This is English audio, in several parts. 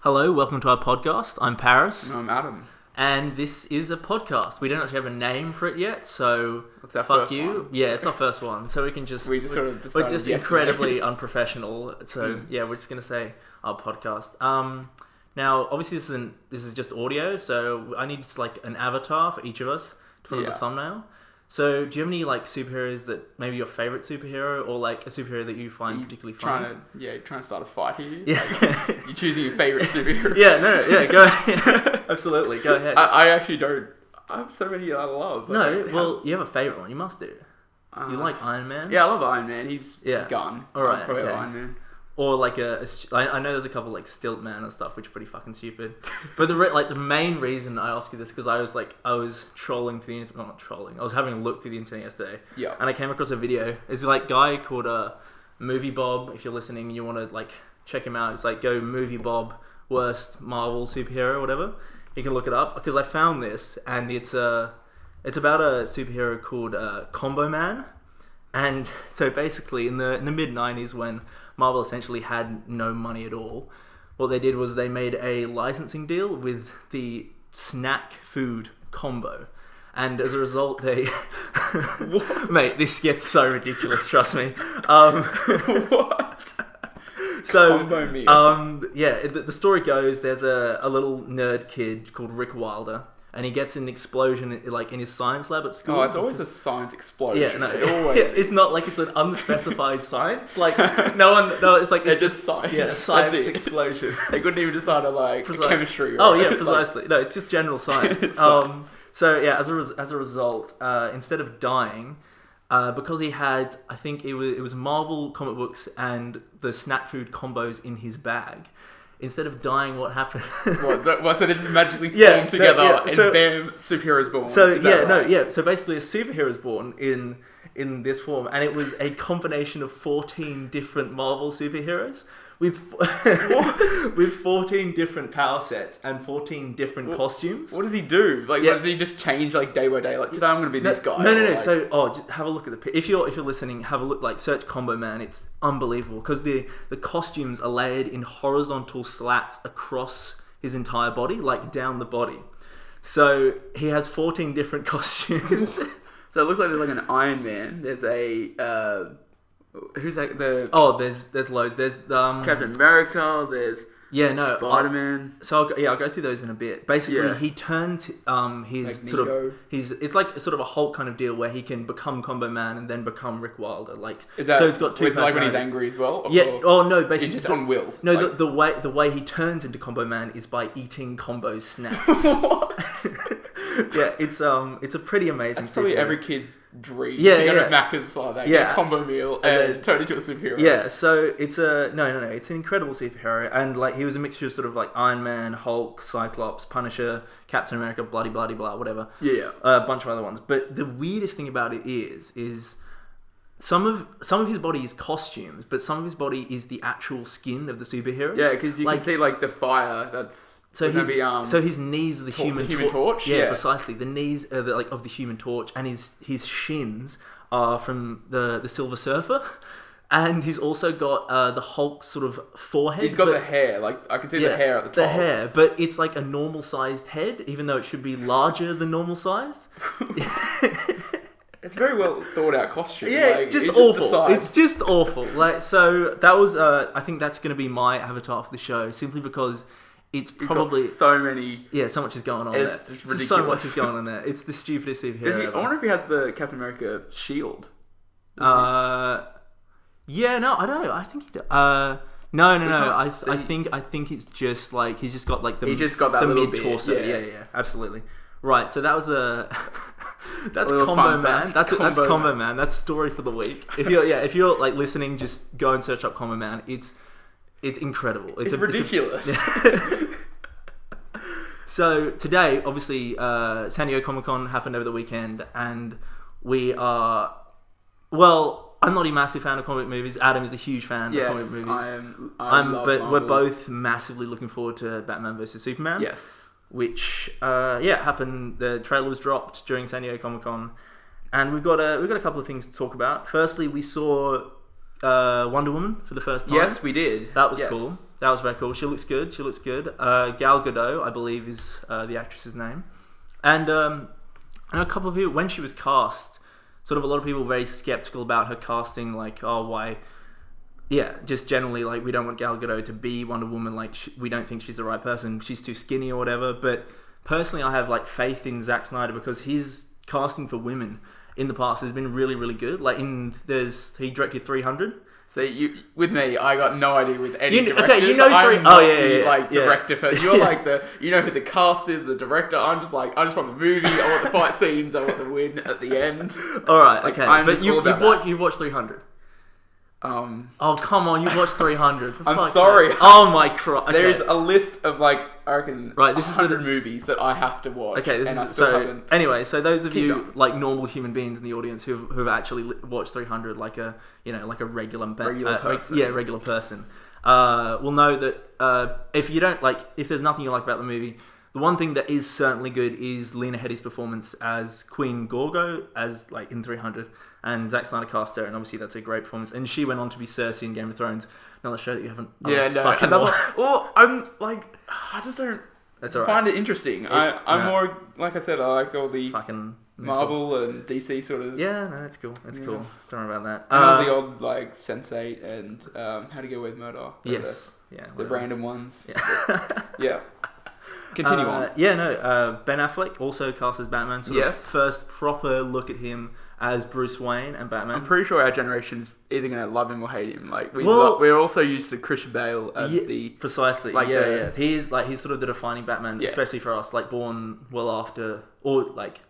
Hello, welcome to our podcast. I'm Paris. And I'm Adam. And this is a podcast. We don't actually have a name for it yet, so It's our fuck first you. one. Yeah, it's our first one, so we can just... We just sort of we're decided just yesterday. incredibly unprofessional, so yeah, we're just going to say our podcast. Now, obviously this is just audio, so I need like an avatar for each of us to put on the thumbnail. So, do you have any like superheroes that maybe your favorite superhero or like a superhero that you find particularly fun? You're trying to start a fight here. Yeah, Like, you're choosing your favorite superhero. Go ahead. Absolutely, go ahead. I actually don't. I have so many I love. You have a favorite one. You must do. You like Iron Man? Yeah, I love Iron Man. He's gun. All right, Probably okay. Iron Man. Or like I know there's a couple like Stilt Man and stuff, which are pretty fucking stupid. But the main reason I ask you this because I was trolling through the internet, not trolling. I was having a look through the internet yesterday. Yeah. And I came across a video. It's like guy called Movie Bob. If you're listening, and you want to like check him out. It's like go Movie Bob worst Marvel superhero or whatever. You can look it up because I found this and it's about a superhero called Combo Man. And so basically in the mid 90s when Marvel essentially had no money at all, what they did was they made a licensing deal with the snack food combo. And as a result, they... Mate, this gets so ridiculous, trust me. What? So, Combo meal. The story goes, there's a little nerd kid called Rick Wilder, and he gets an explosion in his science lab at school. Oh, it's always a science explosion. Yeah, no, always. It's not like it's an unspecified science. Like it's like it's just science. Yeah, science explosion. They couldn't even decide on chemistry. Precisely. No, it's just general science. So yeah, as a result, instead of dying, because he had, I think it was Marvel comic books and the snack food combos in his bag. Instead of dying, what happened? So they just magically form together and bam, superheroes born. So basically, a superhero is born in this form, and it was a combination of 14 different Marvel superheroes with 14 different power sets and 14 different costumes. What does he do? Does he just change day by day? Like today, I'm going to be this guy. No. So, just have a look at if you're listening, have a look. Search Combo Man. It's unbelievable because the costumes are layered in horizontal slats across his entire body, like down the body. So he has 14 different costumes. So it looks like there's like an Iron Man. There's a who's that? There's loads. There's Captain America. There's Spider-Man. So I'll go through those in a bit. Basically, he turns it's like sort of a Hulk kind of deal where he can become Combo Man and then become Rick Wilder. So he's got two. It's like when he's angry as well. Yeah. Oh no, basically it's just on will. No, the way he turns into Combo Man is by eating Combo snacks. What? Yeah, it's a pretty amazing. That's probably every kid's dream. Yeah, to go to Macca's like that, get a combo meal, and then turn into a superhero. Yeah, so it's it's an incredible superhero, and he was a mixture of sort of like Iron Man, Hulk, Cyclops, Punisher, Captain America, bloody blah whatever. Yeah, a bunch of other ones. But the weirdest thing about it is some of his body is costumes, but some of his body is the actual skin of the superheroes. Yeah, because you can see the fire that's. So his knees are the human torch. Yeah, precisely. The knees are of the Human Torch, and his shins are from the Silver Surfer, and he's also got the Hulk sort of forehead. He's got the hair. I can see the hair at the top. The hair, but it's like a normal sized head, even though it should be larger than normal sized. It's very well thought out costume. Yeah, it's just awful. It's just awful. So that was I think that's going to be my avatar for the show, simply because. It's probably so many. Yeah, so much is going on there. It's ridiculous. So much is going on there. It's the stupidest superhero. I wonder if he has the Captain America shield. Yeah, no, I don't know. I think he does. No. I think it's just he's just got the he's just got that little mid torso. Yeah, absolutely. Right, so that was that's a Combo Man. That's Combo Man. That's story for the week. If you're listening, just go and search up Combo Man. It's incredible. It's ridiculous. So today, obviously, San Diego Comic-Con happened over the weekend, and we are... Well, I'm not a massive fan of comic movies. Adam is a huge fan of comic movies. I love but Marvel. We're both massively looking forward to Batman vs Superman. Yes. Which, happened. The trailer was dropped during San Diego Comic-Con, and we've got a couple of things to talk about. Firstly, we saw Wonder Woman for the first time. Yes, we did. That was cool. That was very cool. She looks good. Gal Gadot, I believe, is the actress's name. And I know a couple of people, when she was cast, sort of a lot of people were very skeptical about her casting, like, oh, why? Yeah, just generally, like, we don't want Gal Gadot to be Wonder Woman. Like, we don't think she's the right person. She's too skinny or whatever. But personally, I have, like, faith in Zack Snyder because his casting for women in the past has been really, really good. Like, he directed 300. So with me, I got no idea with any directors. Okay, you know I'm not the director. Yeah. You're like you know who the cast is, the director. I'm just like, I just want the movie. I want the fight scenes. I want the win at the end. All right, like, okay. But you've watched 300. Oh, come on, you've watched 300. I'm sorry. Sake. Oh my Christ. Okay. There's a list of like, I reckon, this is 100 movies that I have to watch. Okay, anyway, so those of you like normal human beings in the audience who've actually watched 300, like a regular person, regular person, will know that if there's nothing you like about the movie, the one thing that is certainly good is Lena Headey's performance as Queen Gorgo, as like in 300, and Zack Snyder cast her, and obviously that's a great performance. And she went on to be Cersei in Game of Thrones. Another show that you haven't. I just don't find it interesting. I'm more, like I said, I like all the fucking Marvel and DC sort of. Yeah, no, that's cool. That's cool. Don't worry about that. And all the old like Sense8 and How to Get Away with Murder. Yes. The random ones. Yeah. Yeah. Continue on. Ben Affleck also cast as Batman. So first proper look at him as Bruce Wayne and Batman. I'm pretty sure our generation's either going to love him or hate him. Like we're also used to Christian Bale as precisely. Like he's sort of the defining Batman, especially for us. Like born well after, or like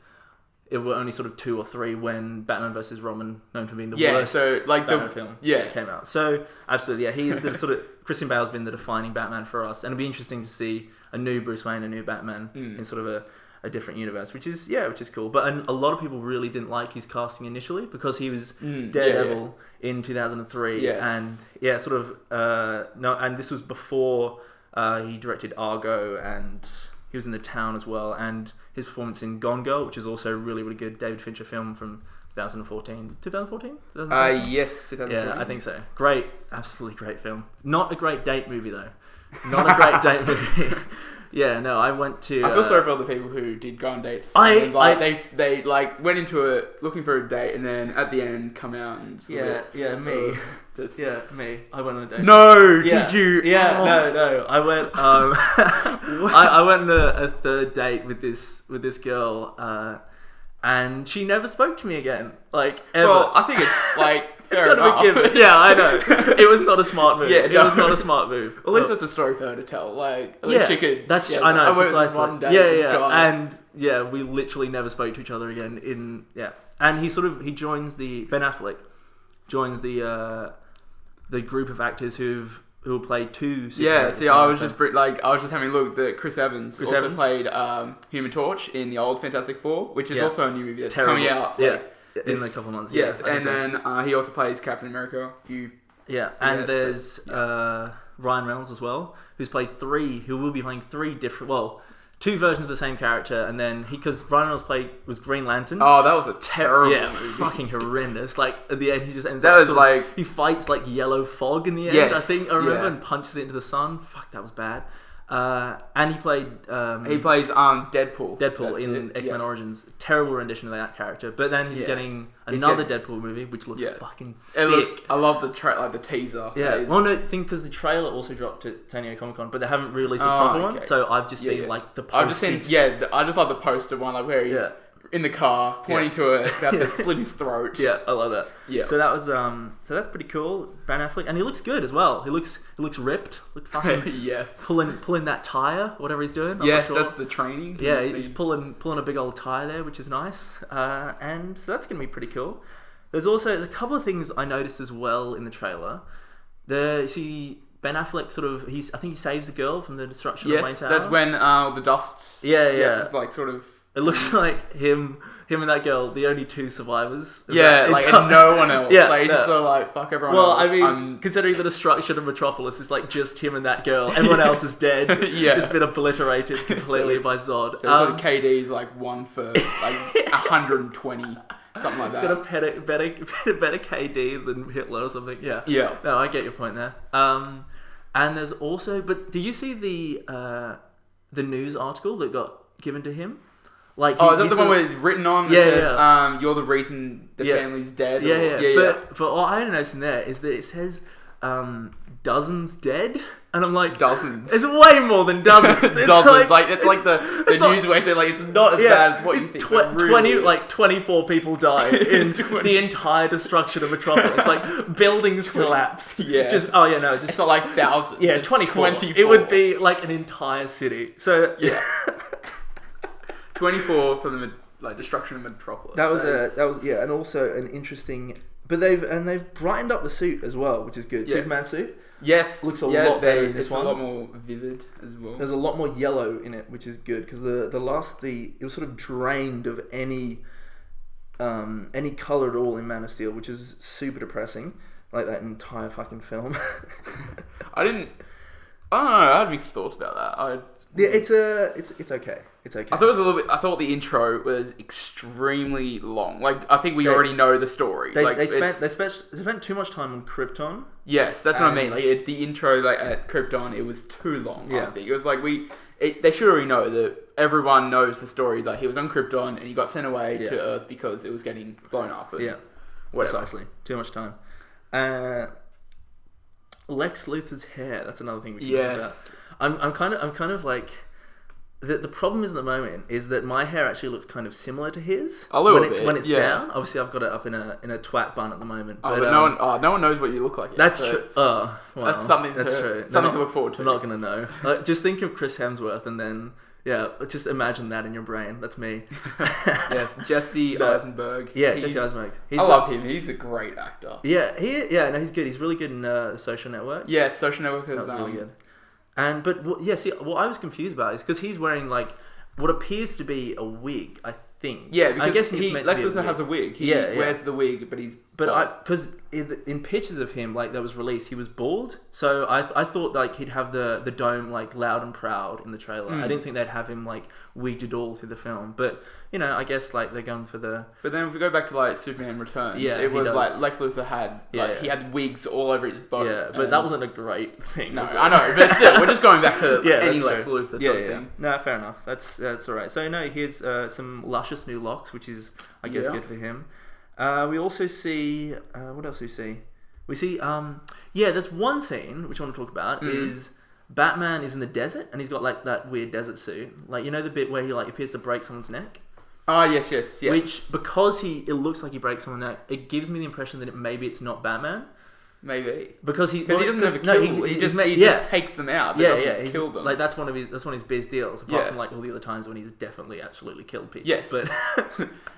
it were only sort of 2 or 3 when Batman vs. Robin, known for being the worst Batman film, came out. So absolutely, he's the sort of Christian Bale's been the defining Batman for us, and it'd be interesting to see a new Bruce Wayne, a new Batman in sort of a different universe, which is cool. But a lot of people really didn't like his casting initially because he was Daredevil in 2003, and and this was before he directed Argo, and he was in The Town as well, and his performance in Gone Girl, which is also a really, really good David Fincher film from 2014. 2014? Yes, 2014. Yeah, I think so. Great, absolutely great film. Not a great date movie though. Not a great date movie. Yeah, no, I went to. I feel sorry for all the people who did go on dates. They went into it looking for a date, and then at the end come out and me. I went on a date. No, did you? Yeah, no. I went. I went on a third date with this girl, and she never spoke to me again. Like ever. Well, I think it's like. It's kind of a given. Yeah, I know. It was not a smart move. It was not a smart move. At least that's a story for her to tell. Like, at least she could. I know. Precisely. One day and we literally never spoke to each other again. And he joins Ben Affleck joins the group of actors who played 2 superheroes. Yeah, see, I was just having a look that Chris Evans played Human Torch in the old Fantastic Four, which is also a new movie that's coming out. In a couple of months. Yes, and then he also plays Captain America. There's Ryan Reynolds as well, who will be playing 3 different, 2 versions of the same character, and then because Ryan Reynolds was Green Lantern. Oh, that was a terrible movie. Fucking horrendous. Like at the end, he just ends up he fights like yellow fog in the end. I think I remember, and punches it into the sun. Fuck, that was bad. And he played. He plays Deadpool. Deadpool in X-Men Origins. Terrible rendition of that character. But then he's getting another Deadpool movie, which looks fucking sick. I love the the teaser. Yeah. Because the trailer also dropped at San Diego Comic-Con, but they haven't released the proper one. So I've just seen like the poster. I just love the poster one, like where he's in the car pointing to it, about to slit his throat. Yeah, I love that. Yeah. So that was so that's pretty cool. Ben Affleck, and he looks good as well. He looks ripped. Look fucking pulling that tire, whatever he's doing. Yes, that's the training. Yeah, he's pulling a big old tire there, which is nice. And so that's gonna be pretty cool. There's a couple of things I noticed as well in the trailer. Ben Affleck I think he saves a girl from the destruction of Wayne Tower. Yes, that's when the dust. Yeah. Like sort of. It looks like him and that girl, the only 2 survivors. Yeah, and no one else. He's just sort of like, fuck everyone else. Well, I mean, considering the destruction of Metropolis is like just him and that girl, everyone else is dead. It's been obliterated completely by Zod. So KD's like 1 for like 120, something like that. It's got a better KD than Hitler or something. Yeah. Yeah. No, I get your point there. And there's also, but did you see the news article that got given to him? Like, is that the one where it's written on? That says, you're the reason the family's dead. But what I noticed in there is that it says dozens dead, and I'm like, dozens. It's way more than dozens. It's dozens. It's like the news where they like it's not as bad as what you think. 24 people died in the entire destruction of Metropolis. Like buildings collapsed. Yeah. It's not like thousands. Yeah, 24. It would be like an entire city. So yeah. 24 for the destruction of Metropolis. That was and also an interesting. But they've brightened up the suit as well, which is good. Yeah. Superman suit. Yes, looks a lot better in this one. It's a lot more vivid as well. There's a lot more yellow in it, which is good because it was sort of drained of any color at all in Man of Steel, which is super depressing. Like that entire fucking film. I don't know. I had mixed thoughts about that. It's okay. It's okay. I thought it was a little bit. I thought the intro was extremely long. Like I think we already know the story. They spent too much time on Krypton. Yes, that's what I mean. Like the intro, at Krypton, it was too long. Yeah. I think it was like they should already know that everyone knows the story that he was on Krypton and he got sent away to Earth because it was getting blown up. And whatever. Precisely. Too much time. Lex Luthor's hair. That's another thing we can talk about. I'm kind of like. The problem is at the moment is that my hair actually looks kind of similar to his when it's down. Obviously, I've got it up in a twat bun at the moment. But no one knows what you look like yet. That's true. That's something to look forward to. I'm not gonna know. Just think of Chris Hemsworth and then just imagine that in your brain. That's me. Yes, Jesse Eisenberg. Yeah, Jesse Eisenberg. I love him. He's a great actor. Yeah, he's good. He's really good in The Social Network. Yeah, Social Network is really good. What I was confused about is because he's wearing what appears to be a wig, I think. Yeah, because I guess Lex Luthor has a wig. He wears the wig, but he's because in pictures of him that was released, he was bald. So I thought he'd have the dome loud and proud in the trailer. I didn't think they'd have him wigged at all through the film. But I guess they're going for the. But then if we go back to Superman Returns, it was Lex Luthor had he had wigs all over his body. Yeah, but that wasn't a great thing. No, I know, but still, we're just going back to any Lex Luthor sort of thing. No, fair enough. That's all right. So here's some luscious new locks, which is I guess good for him. We also see what else do we see? We see there's one scene which I want to talk about is Batman is in the desert and he's got that weird desert suit, the bit where he appears to break someone's neck. Oh yes. Which because it looks like he breaks someone's neck, it gives me the impression that maybe it's not Batman. Maybe because he doesn't have a kill. He just takes them out. He kill them. That's one of his big deals. Apart from all the other times when he's definitely absolutely killed people. Yes, but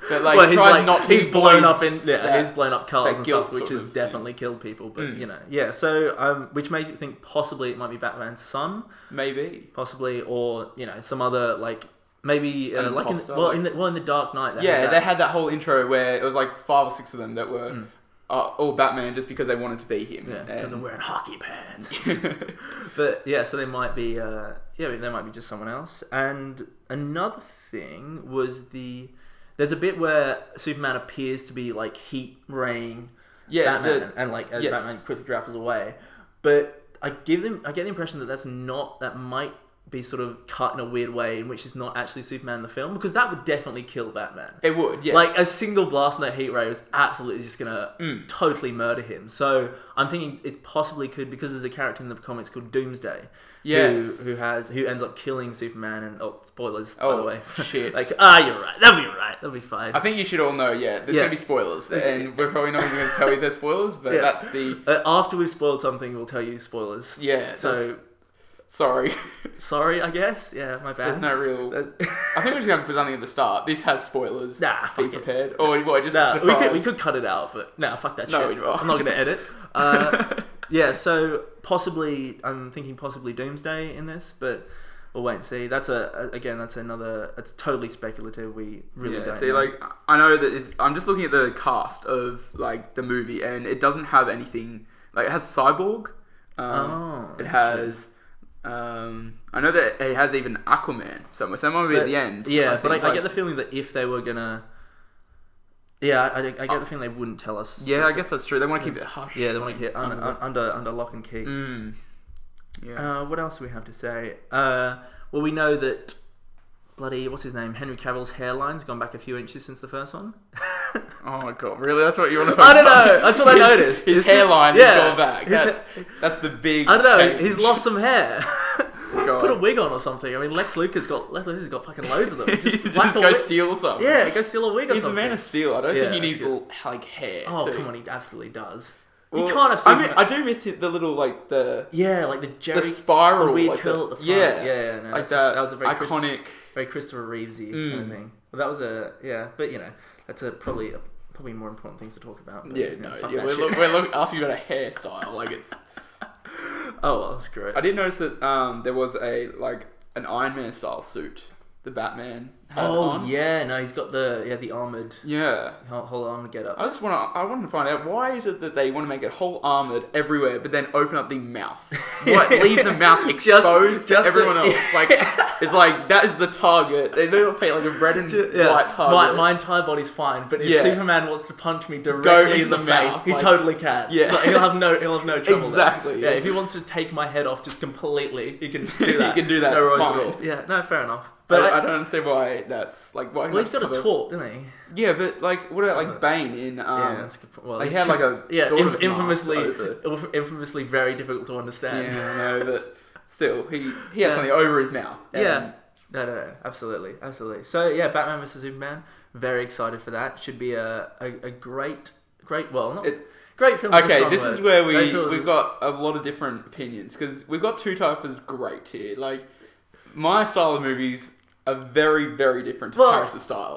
he's blown up he's blown up cars and stuff, which has definitely killed people. But So which makes you think possibly it might be Batman's son, maybe possibly, or some other maybe in the Dark Knight. They had that whole intro where it was 5 or 6 of them that were. All Batman just because they wanted to be him. Yeah, because I'm wearing hockey pads. But so they might be, they might be just someone else. And another thing was there's a bit where Superman appears to be heat raying Batman, as Batman quickly grapples away. But I get the impression that might be sort of cut in a weird way in which it's not actually Superman in the film, because that would definitely kill Batman. It would, yes. A single blast on that heat ray was absolutely just gonna totally murder him. So I'm thinking it possibly could, because there's a character in the comics called Doomsday, who ends up killing Superman, and spoilers by the way. Shit. You're right. That'll be fine. I think you should all know. There's gonna be spoilers, and we're probably not even going to tell you the spoilers, but that's the. After we've spoiled something, we'll tell you spoilers. Yeah. So. Sorry, I guess. Yeah, my bad. There's no real. I think we're just going to put something at the start. This has spoilers. Nah, be prepared. Or what? Just we could cut it out, but fuck that shit. No, I'm not going to edit. So possibly, I'm thinking possibly Doomsday in this, but we'll wait and see. That's another. It's totally speculative. We really don't. See, know. I know that I'm just looking at the cast of the movie, and it doesn't have anything. It has Cyborg. It has. I know that it has even Aquaman somewhere. So that might be at the end. Yeah, but I get the feeling that if they were gonna, I get the feeling they wouldn't tell us. Yeah, I guess that's true. They want to keep it hush. Yeah, they want to keep it under lock and key. Yes. What else do we have to say? Well, we know that what's his name? Henry Cavill's hairline's gone back a few inches since the first one. Oh my god, really? That's what you want to focus I don't know. on? That's what I noticed. His hairline has gone back. That's the big I don't know. change. He's lost some hair. God. Put a wig on or something. I mean, Lex Luthor's got fucking loads of them. Just go steal something. Yeah, go steal a wig or He's something. the Man of Steel. I don't think he needs good. like hair. Oh, too. come on, he absolutely does. Well, you can't have Superman. I do miss the little like the the spiral, the weird like curl at the front. Yeah, No, like that was a very iconic, very Christopher Reevesy kind of thing. Well, that was but that's probably more important things to talk about. But, we're asking about a hairstyle, like it's. Oh well, that's great. I did notice that there was an Iron Man style suit the Batman had on. Yeah, no, he's got the armored. Yeah. Whole armored get up. I wanted to find out, why is it that they want to make it whole armored everywhere, but then open up the mouth? What? Leave the mouth exposed to everyone else. It's like, that is the target. They don't paint like a red and white target. My entire body's fine, but if Superman wants to punch me directly in the face, mouth, he totally can. Yeah. Like, he'll have no trouble. Exactly. There. Yeah, if he wants to take my head off just completely, he can do that. He can do that. No worries fine. at all. Yeah, no, fair enough. But I don't understand why that's like why. Well, he's got a talk, doesn't he? Yeah, but like, what about Bane in? That's a good point. Well, he had like a sort of infamously very difficult to understand. Yeah, I know, but still, he had something over his mouth. Yeah. No, absolutely. So yeah, Batman vs Superman. Very excited for that. Should be a great great film. Okay, this is where we've got a lot of different opinions because we've got two types of great here. Like, my style of movies are very, very different to Paris' style,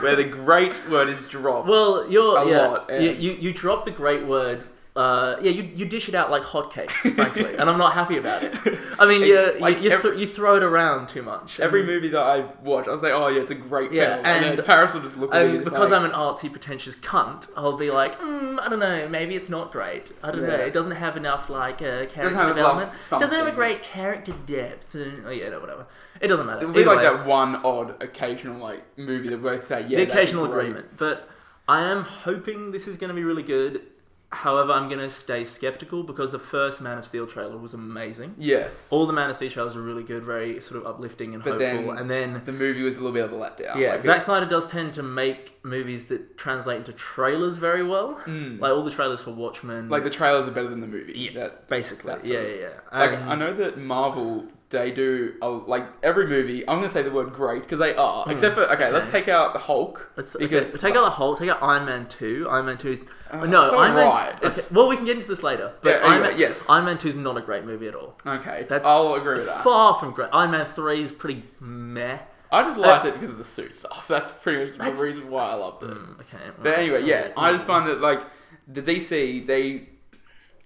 where the great word is dropped. Well, lot. You drop the great word. You dish it out like hotcakes, frankly, and I'm not happy about it. I mean, you throw it around too much. Every movie that I watch, I was like, oh yeah, it's a great film. And then Paris will just look at me. And because I'm an artsy, pretentious cunt, I'll be like, I don't know, maybe it's not great. I don't know, it doesn't have enough character development. It doesn't have a great character depth. And, whatever. It doesn't matter. It'll be like that one odd occasional movie that we both say, the occasional agreement. But I am hoping this is going to be really good. However, I'm going to stay skeptical because the first Man of Steel trailer was amazing. Yes. All the Man of Steel trailers were really good, very sort of uplifting and hopeful. And then the movie was a little bit of a letdown. Yeah, Zack Snyder does tend to make movies that translate into trailers very well. Like all the trailers for Watchmen. Like the trailers are better than the movie. Yeah, basically. Yeah. Like, I know that Marvel, they do, every movie, I'm going to say the word great, because they are. Except for, let's take out the Hulk. Take out the Hulk, take out Iron Man 2. Iron Man 2 is... Iron Man... Okay, well, we can get into this later. But Iron Man 2 is not a great movie at all. Okay, I'll agree with that. Far from great. Iron Man 3 is pretty meh. I just liked it because of the suit stuff. That's pretty much the reason why I loved it. Okay. But anyway, I just find that, the DC, they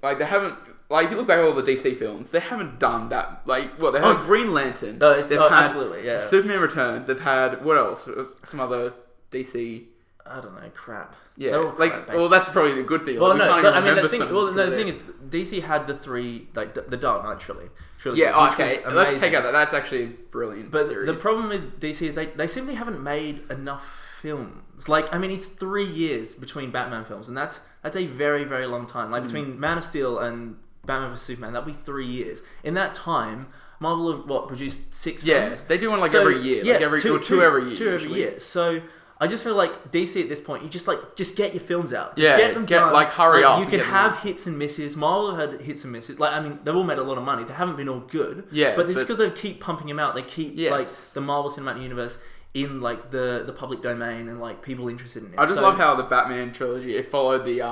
haven't... if you look back at all the DC films, they haven't done that. They had Green Lantern. Absolutely, yeah. Superman Returns. They've had, what else? Some other DC... I don't know, crap. Yeah, that's probably the good thing. Well, the thing is, DC had the three, the Dark Knight trilogy. Yeah, okay, let's take out that. That's actually a brilliant series. The problem with DC is they simply haven't made enough films. It's 3 years between Batman films, and that's a very, very long time. Between Man of Steel and Batman vs Superman, that'd be 3 years. In that time, Marvel have produced 6 films. Yeah, they do one every year. Two every year. Two every year. So I just feel like DC at this point, you just get your films out. Get them done. Hurry up. You can have hits and misses. Marvel have had hits and misses. They've all made a lot of money. They haven't been all good. Yeah. But it's because they keep pumping them out. They keep the Marvel Cinematic Universe in the public domain and people interested in it. I just love how the Batman trilogy, it followed the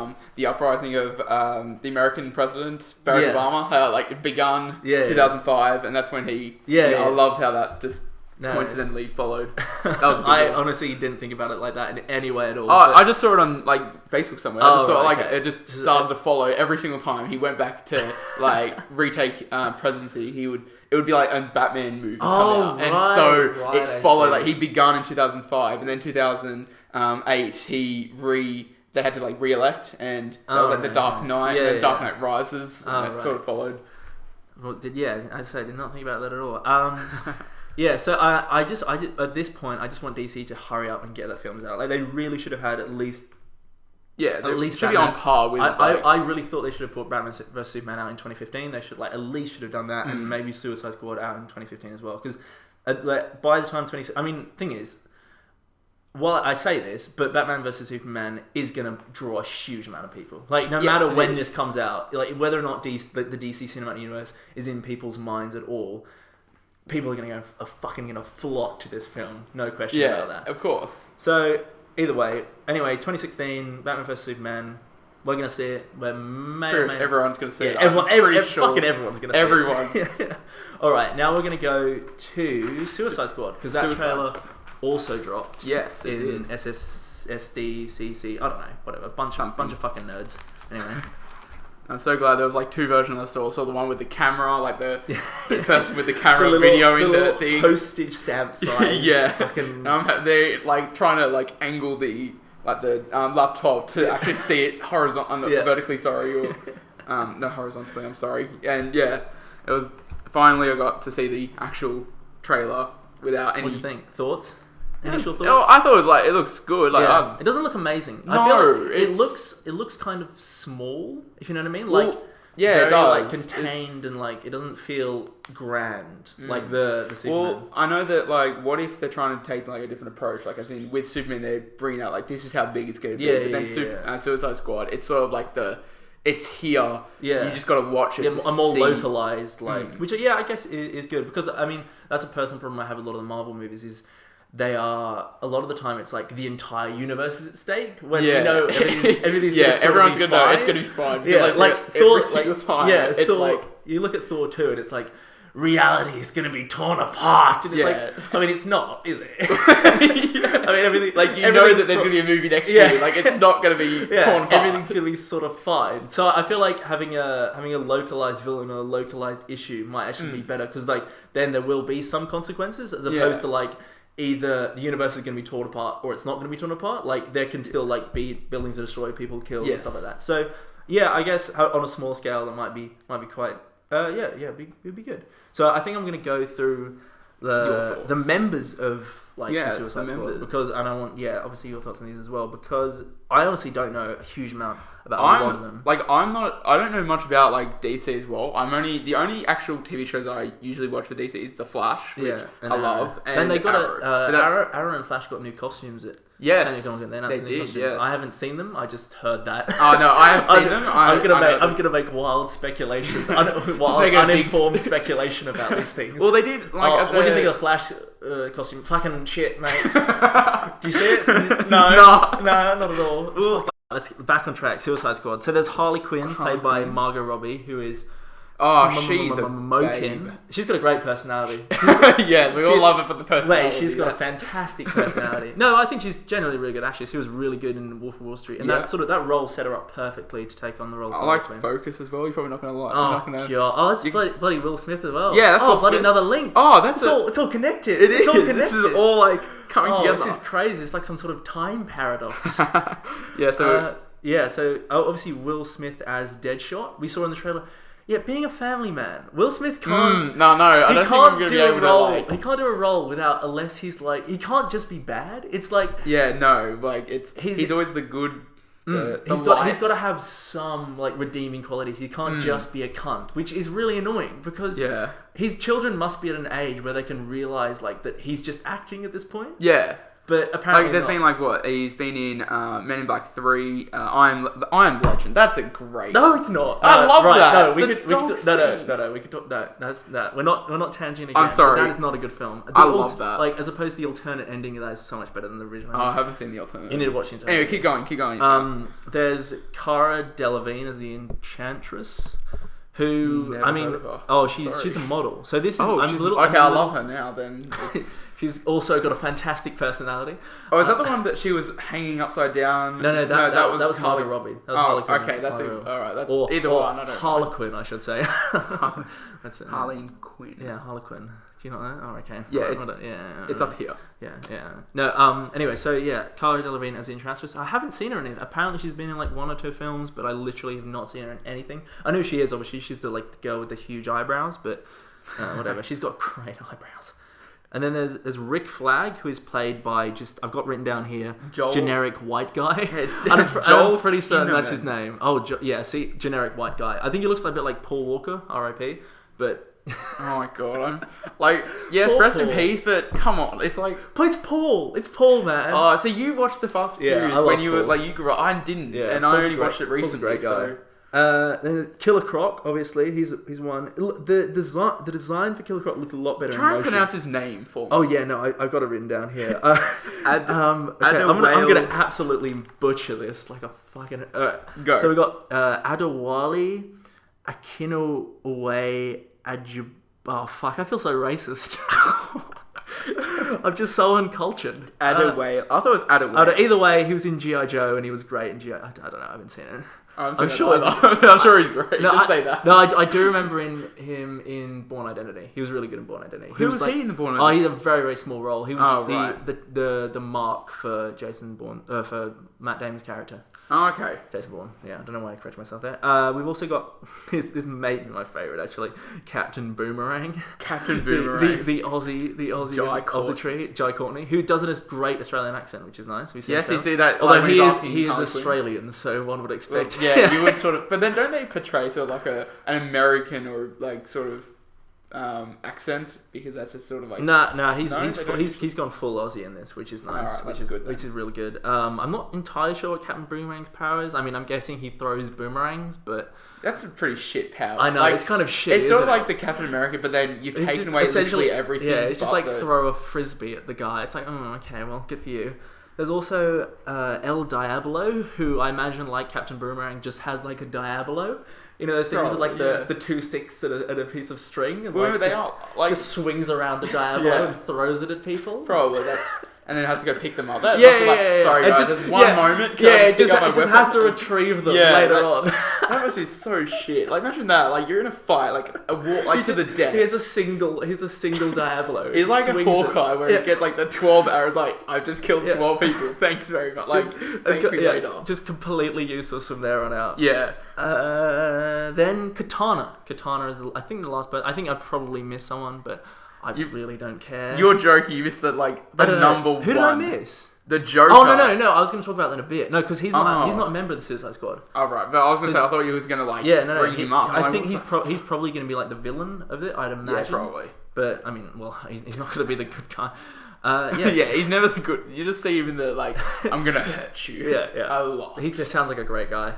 uprising of the American president Barack Obama. How it begun 2005, and that's when he. I loved how that just coincidentally followed. That was I honestly didn't think about it like that in any way at all. I just saw it on Facebook somewhere. I just saw it just started to follow every single time he went back to retake presidency. It would be a Batman movie come out, and so it followed. He begun in 2005, and then 2008 they had to re-elect, and that was the Dark Knight, and then Dark Knight Rises, and it sort of followed. Well, I did not think about that at all. Yeah, so I just at this point I just want DC to hurry up and get their films out. They really should have had at least Yeah, at least should be on par with. I really thought they should have put Batman vs Superman out in 2015. They should at least should have done that, and maybe Suicide Squad out in 2015 as well. Because by the time thing is, well, I say this, but Batman vs Superman is gonna draw a huge amount of people. Like no matter when this comes out, like whether or not the DC Cinematic Universe is in people's minds at all, people are fucking gonna flock to this film. No question about that. Of course. So. Either way, anyway, 2016, Batman vs Superman. We're gonna see it. Everyone's gonna see it. Fucking everyone's gonna see it. Everyone. All right, now we're gonna go to Suicide Squad because that trailer also dropped. Yes, it in did. SSD, I don't know, whatever. Bunch of fucking nerds. Anyway. I'm so glad there was like two versions I saw. So the one with the camera, like the person with the camera videoing the thing. Postage stamp size. Yeah. Fucking... they're like trying to like angle the laptop to actually see it vertically. Sorry, or no horizontally. I'm sorry. And yeah, it was finally I got to see the actual trailer without any. What do you think? Thoughts? Initial thoughts? Oh, I thought it looks good. Like, it doesn't look amazing. No, I feel like it looks kind of small, if you know what I mean. Like it does. Like contained and like it doesn't feel grand like the Superman. Well, I know that like what if they're trying to take like a different approach? Like I think with Superman they're bringing out like this is how big it's going to be. But then Suicide Squad, it's sort of like it's here. Yeah, you just got to watch it. Yeah, a more localized which I guess is good because I mean that's a personal problem I have with a lot of the Marvel movies is. They are a lot of the time. It's like the entire universe is at stake. When we know everything's everyone's gonna know it's gonna be fine. Like Thor, every single time. Yeah, it's Thor, like you look at Thor 2 and it's like reality is gonna be torn apart. And it's like I mean it's not, is it? I mean everything like you know that there's gonna be a movie next year. Like it's not gonna be torn apart. Everything's gonna be sort of fine. So I feel like having a localized villain or a localized issue might actually be better because like then there will be some consequences as opposed to like. Either the universe is going to be torn apart or it's not going to be torn apart. Like there can still like be buildings that destroy, people killed, and stuff like that. So yeah, I guess on a small scale that might be quite it'd be good. So I think I'm going to go through the members of the Suicide Squad because I don't want obviously your thoughts on these as well because I honestly don't know a huge amount about a lot of them. Like I don't know much about like DC as well. The only actual TV shows I usually watch for DC is The Flash, which I love. And they got Arrow and Flash got new costumes at Yes, they did. Yes. I haven't seen them. I just heard that. Oh no, I have seen them. I'm gonna make wild speculation, uninformed speculation about these things. Well, they did. Like, what do you think of the Flash costume? Fucking shit, mate. Do you see it? No, not at all. Let's get back on track. Suicide Squad. So there's Harley Quinn, played by Margot Robbie, who is. She's a babe. She's got a great personality. Yeah, we all love her for the personality. She's got a fantastic personality. No, I think she's generally a really good actress. She was really good in Wolf of Wall Street, and that role set her up perfectly to take on the role. I like Focus as well. You're probably not going to like. God! That's bloody Will Smith as well. Yeah, that's bloody another link. It's all connected. It's all connected. This is all like coming together. This is crazy. It's like some sort of time paradox. So obviously Will Smith as Deadshot. We saw in the trailer. Yeah, being a family man, Will Smith can't. I don't think I'm gonna be able to. He can't do a role unless he's like. He can't just be bad. It's like. Yeah, no, like he's always the good. He's got to have some like redeeming qualities. He can't just be a cunt, which is really annoying because his children must be at an age where they can realize like that he's just acting at this point. Yeah. But apparently, there's been like what he's been in Men in Black 3, Iron Legend. That's a great. No, it's not. I love that. No, we could talk. No, that's that. We're not tangenting again. I'm sorry. That is not a good film. I love that. Like as opposed to the alternate ending, that is so much better than the original. I haven't seen the alternate. You need to watch it. Anyway, keep going. There's Cara Delevingne as the Enchantress. Who she's a model. So this is I love her now. Then. She's also got a fantastic personality. Oh, is that the one that she was hanging upside down? No, that was Margot Robbie. That was Harley Quinn. Okay, that's it. All right, that's either one. I don't know. Harlequin, I should say. That's it. Harley Quinn. Yeah, Harlequin. Do you know that? Oh, okay. Yeah, it's up here. Yeah. No. Anyway, so Cara Delevingne as the Enchantress. I haven't seen her in anything. Apparently, she's been in like 1 or 2 films, but I literally have not seen her in anything. I know she is. Obviously, she's the girl with the huge eyebrows, but whatever. She's got great eyebrows. And then there's Rick Flag, who is played by I've got written down here, Joel. Generic white guy. I'm pretty certain that's his name. Oh, see, generic white guy. I think he looks a bit like Paul Walker, R.I.P. But oh my god, I'm like, yes, rest in peace. But come on, it's like, but it's Paul. It's Paul, man. Oh, so you watched the Fast and Furious when you were like you grew up. I didn't, and I only watched it recently. Great guy. Then Killer Croc, obviously, he's one. The design for Killer Croc looked a lot better. Try and pronounce his name for me. Oh yeah, no, I've got it written down here. Okay, I'm gonna absolutely butcher this like a fucking. Go. So we got Adewale Akinwumi Adjub. Oh fuck, I feel so racist. I'm just so uncultured. Adewale. I thought it was Adewale. Either way, he was in G.I. Joe and he was great in G.I. I don't know, I haven't seen it. I'm sure he's great. No, Just say that. No, I do remember him in Bourne Identity. He was really good in Bourne Identity. Who was he in the Bourne Identity? Oh, he had a very, very small role. He was right. the mark for Jason Bourne, for Matt Damon's character. Oh, okay. Jason Bourne. Yeah, I don't know why I corrected myself there. We've also got this may be my favourite actually, Captain Boomerang. Captain Boomerang. the Aussie of the tree, Jai Courtney, who does a great Australian accent, which is nice. Yes, you see that. Although he is Australian, so one would expect. Well, yeah, you would sort of. But then don't they portray sort of like an American or like sort of accent, because that's just sort of like he's gone full Aussie in this, which is nice, right, which is really good. I'm not entirely sure what Captain Boomerang's power is. I mean, I'm guessing he throws boomerangs, but that's a pretty shit power. I know, like, it's kind of shit. It's sort of like the Captain America, but then you've taken away essentially everything. Yeah, it's just like throw a frisbee at the guy. It's like, okay, well, good for you. There's also El Diablo, who I imagine, like Captain Boomerang, just has like a Diablo. You know those things with like the 2 6 and a piece of string, and just swings around a Diablo and throws it at people. Probably that's. And then it has to go pick them up. Sorry guys, there's one moment. It just has to retrieve them later on. That must be so shit. Like imagine that. Like you're in a fight, like a war, like to the death. He's a single Diablo. He's like a Hawkeye where he gets like the 12 arrows. Like I've just killed 12 people. Thanks very much. Like thank me later. Just completely useless from there on out. Yeah. Then Katana. Katana is I think the last. But I think I probably missed someone, but. I really don't care. You're joking. You missed the number one. Who did I miss? The Joker. Oh no! I was going to talk about that in a bit. No, because he's not a member of the Suicide Squad. Oh right, but I was going to say I thought you was going to bring him up. I think he's probably going to be like the villain of it. I'd imagine. Yeah, probably. But I mean, well, he's not going to be the good guy. He's never the good. You just see him in the I'm going to hurt you. Yeah. A lot. He just sounds like a great guy.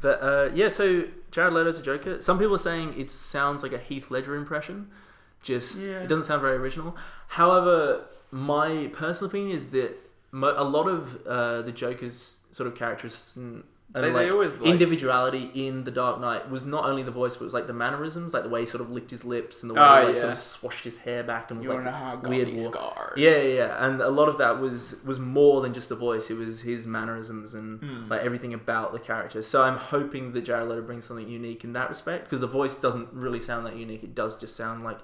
But so Jared Leto's a Joker. Some people are saying it sounds like a Heath Ledger impression. It doesn't sound very original. However, my personal opinion is that a lot of the Joker's sort of characteristics and they always individuality in The Dark Knight was not only the voice, but it was like the mannerisms, like the way he sort of licked his lips and the way he sort of swashed his hair back and was weird scars. Yeah. And a lot of that was more than just the voice. It was his mannerisms and like everything about the character. So I'm hoping that Jared Leto brings something unique in that respect, because the voice doesn't really sound that unique. It does just sound like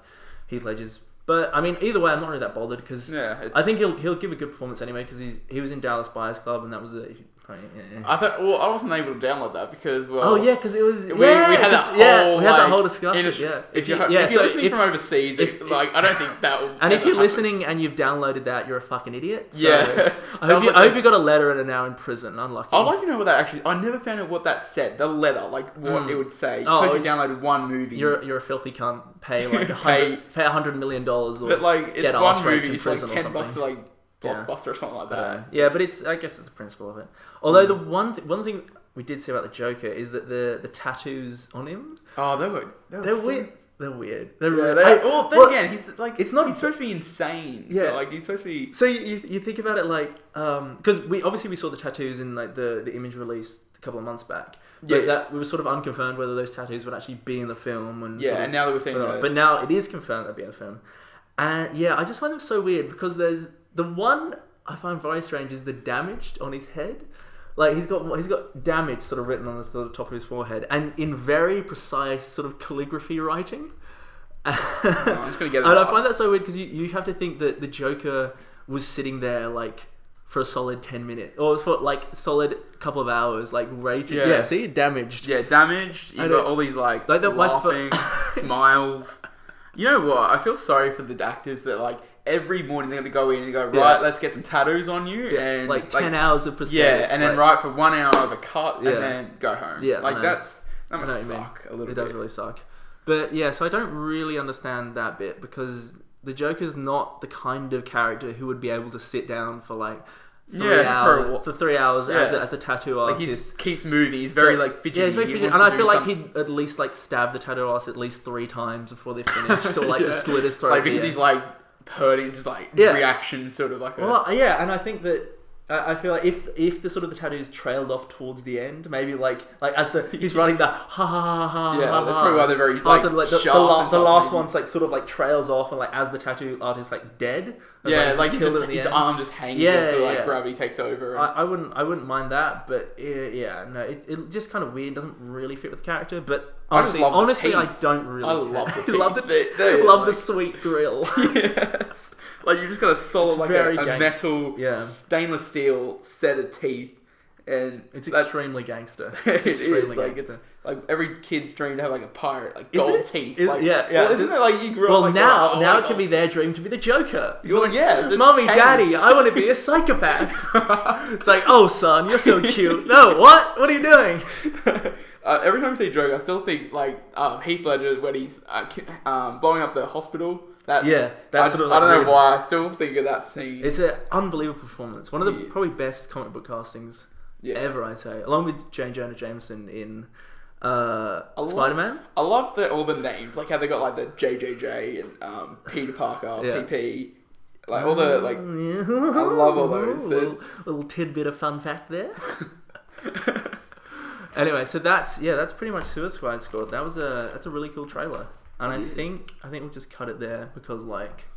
Heath Ledger's. But I mean, either way, I'm not really that bothered, because I think he'll give a good performance anyway, because he was in Dallas Buyers Club, and that was I thought. Well, I wasn't able to download that because because it was we had that whole discussion. If you're listening from overseas, I don't think that will. And if you're listening and you've downloaded that, you're a fucking idiot. So I hope you got a letter and are now in prison. Unlucky. I'd like to know what that actually. I never found out what that said. The letter, what it would say, because you downloaded one movie. You're a filthy cunt. Pay $100 million or but get one movie. It's like $10 Blockbuster or something like that. But I guess it's the principle of it. Although the one thing we did see about the Joker is that the tattoos on him. Oh, they're weird. They're weird. Again, he's it's not. He's supposed to be insane. Yeah, so, he's supposed to be. So you think about it because we saw the tattoos in the image release a couple of months back. But that we were sort of unconfirmed whether those tattoos would actually be in the film. And now that we're seeing but now it is confirmed they'll be in the film. And I just find them so weird, because there's the one I find very strange is the damaged on his head. Like he's got damage sort of written on the top of his forehead, and in very precise sort of calligraphy writing. I'm just gonna get it. And I find that so weird, because you have to think that the Joker was sitting there for a solid 10 minutes, or for solid couple of hours, rating. Yeah, see, damaged. Yeah, damaged. You got all these laughing smiles. You know what? I feel sorry for the actors that like every morning they're gonna go in and go, right, let's get some tattoos on you, and like 10 hours of prosthetics. Yeah, and then write for 1 hour of a cut, and then go home. Yeah, like that must suck a little bit. It does really suck. But yeah, so I don't really understand that bit because the Joker's not the kind of character who would be able to sit down for like 3 hours as a tattoo artist. Like he keeps moving. He's very like fidgety. Yeah, he's very fidgety. And I feel like he'd at least like stab the tattoo artist at least 3 times before they're finished, or like just slit his throat. Like because he's like hurting, just like reaction, sort of like. And I think that. I feel like if the sort of the tattoos trailed off towards the end, maybe like as he's running the ha ha ha ha. Yeah, that's probably why they're very like the last one's like sort of like trails off, and like as the tattoo artist like dead. Yeah, like his arm just hangs, so like gravity takes over. I wouldn't mind that, but no, it just kind of weird. Doesn't really fit with the character, but honestly, I don't really. I love the teeth. love the sweet grill. Yes. Like you just got a solid, like a metal, stainless steel set of teeth, and it's extremely gangster. It's like every kid's dream to have like a pirate, like gold teeth. Well, isn't it like you grew up? Well, now it can be their dream to be the Joker. Well, Mommy, Daddy, I want to be a psychopath. It's like, oh son, you're so cute. No, what? What are you doing? Every time I see Joker, I still think like Heath Ledger when he's blowing up the hospital. That's sort of like I don't know why. I still think of that scene. It's an unbelievable performance. One of the probably best comic book castings ever, I'd say. Along with J. Jonah Jameson in Spider-Man. I love all the names, like how they got like the JJJ and Peter Parker, PP. Like all the like, I love all those. Little tidbit of fun fact there. Anyway, so that's pretty much Suicide Squad. That's a really cool trailer. And I think we'll just cut it there because like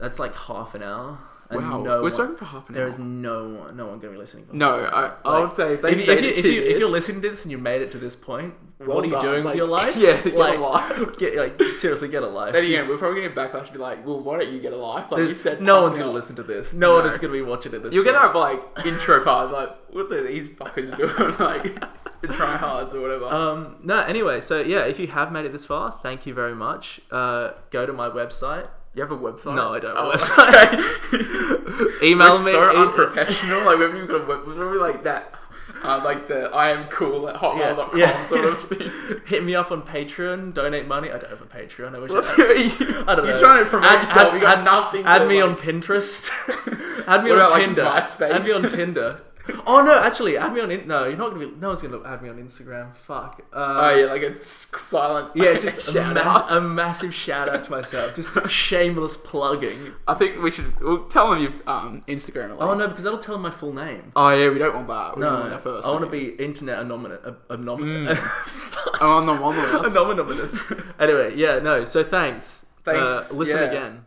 that's like half an hour. And we're talking for half an hour. There is no one going to be listening. I would say if you're listening to this and you made it to this point, what are you doing with your life? Yeah, get a life. Seriously, get a life. Then again, we're probably going to backlash and be like, well, why don't you get a life? Like you said, no one's going to listen to this. No one is going to be watching it. You're going to have like intro part like, what are these fuckers doing? Like. Try hards or whatever. Anyway, so yeah, if you have made it this far, thank you very much. Go to my website. You have a website? No, I don't have a website. Okay. Email me. So unprofessional. Like we haven't even got a website. We're probably like that. Like the I am cool at hotmail.com sort of thing. Hit me up on Patreon. Donate money. I don't have a Patreon. I wish I don't know. You're trying to promote yourself. You got nothing. Add me on Pinterest. Add me on Tinder. Add me on Tinder. Oh no! Actually, add me on. No, you're not gonna be. No one's gonna add me on Instagram. Fuck. Like a silent. Yeah, just a massive shout out to myself. Just shameless plugging. I think we'll tell them you've Instagram. At least. Oh no, because that'll tell them my full name. Oh yeah, we don't want that. We want that first. I want to be internet anonymous. Anonymous. Anyway, yeah, no. So thanks. Thanks. Listen again.